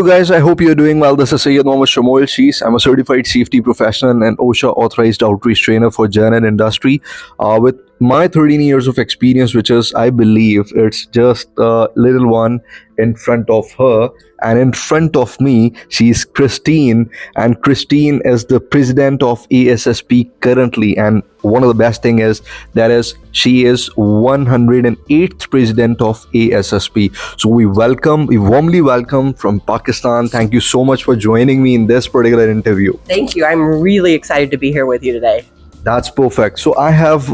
Hello guys, I hope you're doing well. This is Syed Muhammad Shamuel Shees. I'm a certified safety professional and OSHA authorized outreach trainer for journal industry. With my 13 years of experience, which is, I believe, it's just a little one in front of her, and in front of me, she's Christine, and Christine is the president of ASSP currently. And one of the best thing is that is she is 108th president of ASSP. So we warmly welcome from Pakistan. Thank you so much for joining me in this particular interview. Thank you. I'm really excited to be here with you today. That's perfect. So I have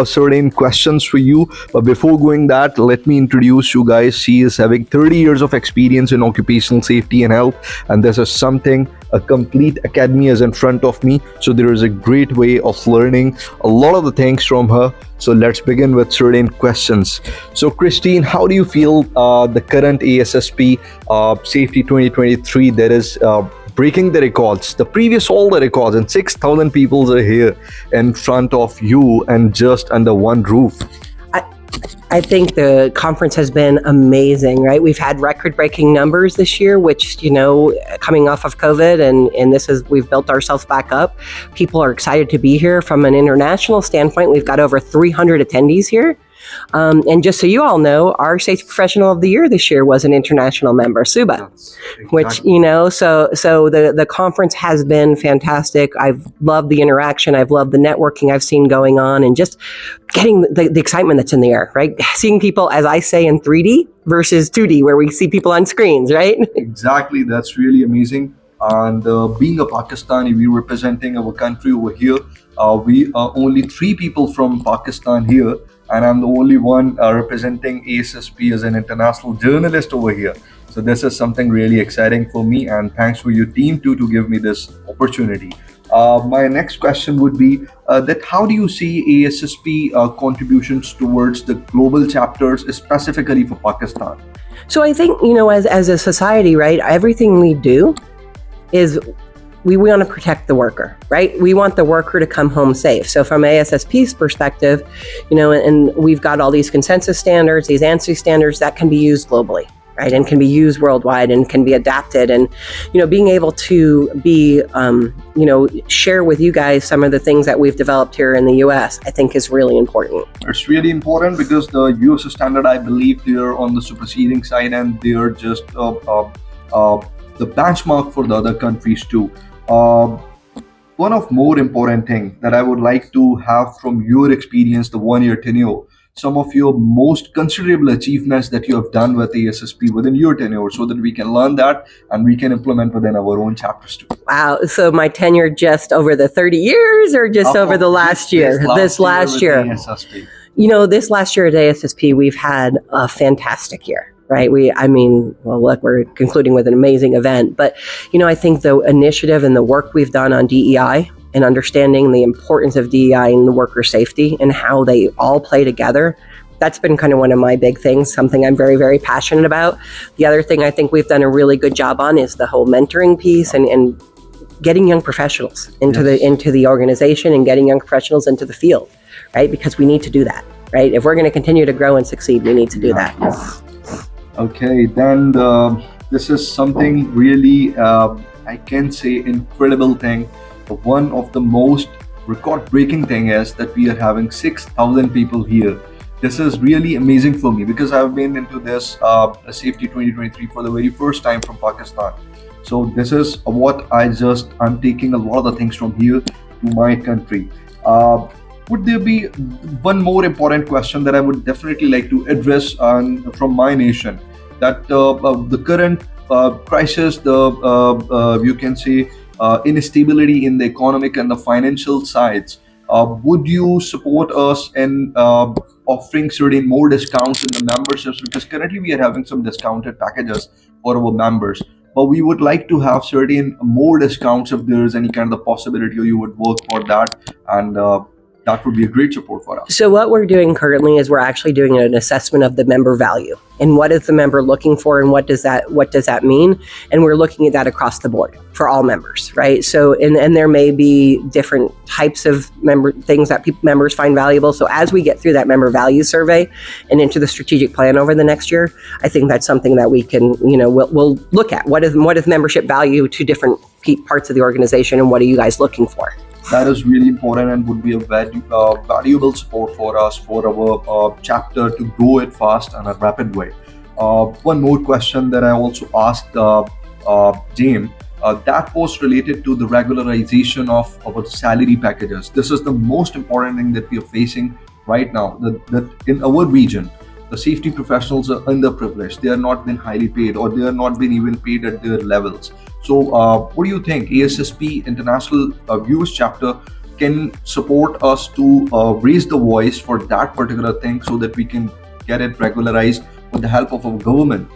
certain questions for you. But before going that, let me introduce you guys. She is having 30 years of experience in occupational safety and health. And this is something, a complete academy is in front of me. So there is a great way of learning a lot of the things from her. So let's begin with certain questions. So Christine, how do you feel the current ASSP Safety 2023 that is breaking the records, the previous all the records, and 6,000 people are here in front of you and just under one roof? I think the conference has been amazing, right? We've had record-breaking numbers this year, which, coming off of COVID, and we've built ourselves back up. People are excited to be here. From an international standpoint, we've got over 300 attendees here. And just so you all know, our Safety Professional of the Year this year was an international member, Suba, exactly. Which, so the conference has been fantastic. I've loved the interaction. I've loved the networking I've seen going on, and just getting the excitement that's in the air, right? Seeing people, as I say, in 3D versus 2D, where we see people on screens, right? Exactly. That's really amazing. And being a Pakistani, we're representing our country over here. We are only 3 people from Pakistan here, and I'm the only one representing ASSP as an international journalist over here. So this is something really exciting for me, and thanks for your team too to give me this opportunity. My next question would be that how do you see ASSP contributions towards the global chapters, specifically for Pakistan? So I think, as a society, right, everything we do is we want to protect the worker, right? We want the worker to come home safe. So from ASSP's perspective, and we've got all these consensus standards, these ANSI standards that can be used globally, right? And can be used worldwide and can be adapted. And, being able to be, share with you guys some of the things that we've developed here in the US, I think is really important. It's really important because the US standard, I believe they're on the superseding side, and they're just the benchmark for the other countries too. One of more important thing that I would like to have from your experience, the 1-year tenure, some of your most considerable achievements that you have done with ASSP within your tenure, so that we can learn that and we can implement within our own chapters too. Wow. So my tenure just over the 30 years or just over the last year? This last year. ASSP. This last year at ASSP, we've had a fantastic year. Right. Look, we're concluding with an amazing event. But, I think the initiative and the work we've done on DEI and understanding the importance of DEI and the worker safety and how they all play together, that's been kind of one of my big things, something I'm very, very passionate about. The other thing I think we've done a really good job on is the whole mentoring piece and getting young professionals into the organization and getting young professionals into the field, right? Because we need to do that, right? If we're going to continue to grow and succeed, we need to do that. Okay, then this is something really, I can say, incredible thing. One of the most record-breaking thing is that we are having 6,000 people here. This is really amazing for me because I've been into this Safety 2023 for the very first time from Pakistan. So this is what I'm taking a lot of the things from here to my country. Would there be one more important question that I would definitely like to address from my nation? That the current crisis, you can say instability in the economic and the financial sides, would you support us in offering certain more discounts in the memberships? Because currently we are having some discounted packages for our members, but we would like to have certain more discounts if there is any kind of possibility, or you would work for that. And that would be a great support for us. So what we're doing currently is we're actually doing an assessment of the member value and what is the member looking for and what does that mean? And we're looking at that across the board for all members, right? So and there may be different types of things that members find valuable. So as we get through that member value survey and into the strategic plan over the next year, I think that's something that we can, we'll look at. What is membership value to different parts of the organization, and what are you guys looking for? That is really important and would be a valuable support for us for our chapter to grow it fast and a rapid way. One more question that I also asked James, that was related to the regularization of our salary packages. This is the most important thing that we are facing right now, that in our region, the safety professionals are underprivileged. They are not been highly paid, or they are not been even paid at their levels. So what do you think ASSP International US chapter can support us to raise the voice for that particular thing so that we can get it regularized with the help of our government?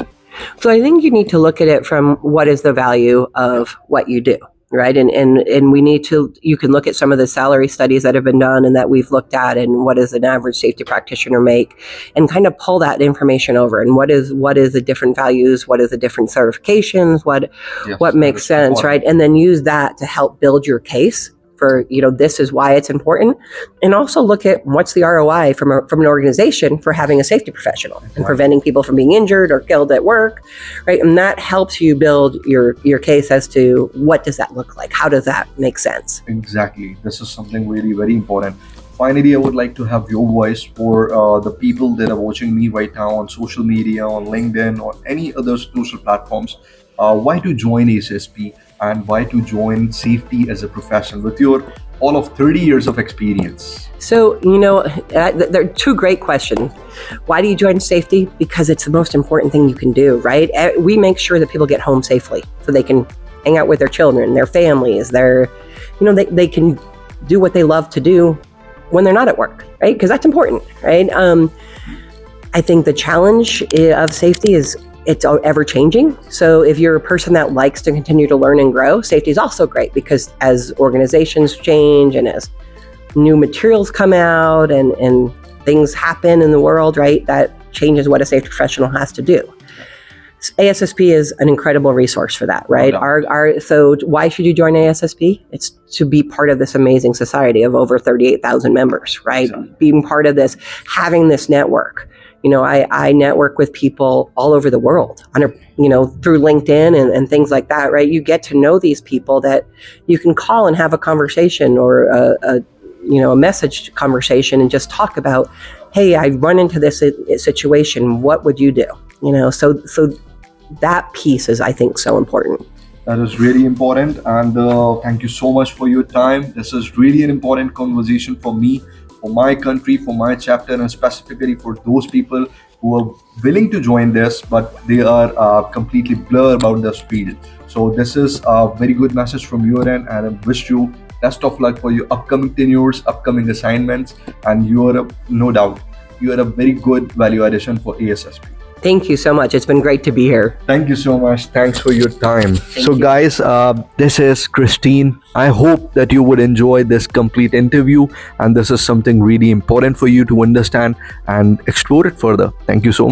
So I think you need to look at it from what is the value of what you do, right? And we need to, you can look at some of the salary studies that have been done and that we've looked at, and what does an average safety practitioner make, and kind of pull that information over, and what is the different values, what is the different certifications, what makes sense, right? And then use that to help build your case for, this is why it's important. And also look at what's the ROI from an organization for having a safety professional and preventing people from being injured or killed at work, right? And that helps you build your case as to what does that look like? How does that make sense? Exactly. This is something really very important. Finally, I would like to have your voice for the people that are watching me right now on social media, on LinkedIn, or any other social platforms. Why to join ASSP and why to join safety as a profession with your all of 30 years of experience? So, there are two great questions. Why do you join safety? Because it's the most important thing you can do, right? We make sure that people get home safely so they can hang out with their children, their families, they can do what they love to do when they're not at work, right? Because that's important, right? I think the challenge of safety is it's ever changing. So if you're a person that likes to continue to learn and grow, safety is also great, because as organizations change and as new materials come out and things happen in the world, right, that changes what a safety professional has to do. ASSP is an incredible resource for that, right? So why should you join ASSP? It's to be part of this amazing society of over 38,000 members, right? Exactly. Being part of this, having this network. I network with people all over the world through LinkedIn and things like that, right? You get to know these people that you can call and have a conversation, or a message conversation, and just talk about, hey, I run into this situation. What would you do? So that piece is, I think, so important. That is really important, and thank you so much for your time. This is really an important conversation for me, for my country, for my chapter, and specifically for those people who are willing to join this, but they are completely blur about this field. So this is a very good message from your end, and I wish you best of luck for your upcoming tenures, upcoming assignments, and no doubt, you are a very good value addition for ASSP. Thank you so much. It's been great to be here. Thank you so much. Thanks for your time. So guys, this is Christine. I hope that you would enjoy this complete interview, and this is something really important for you to understand and explore it further. Thank you so much.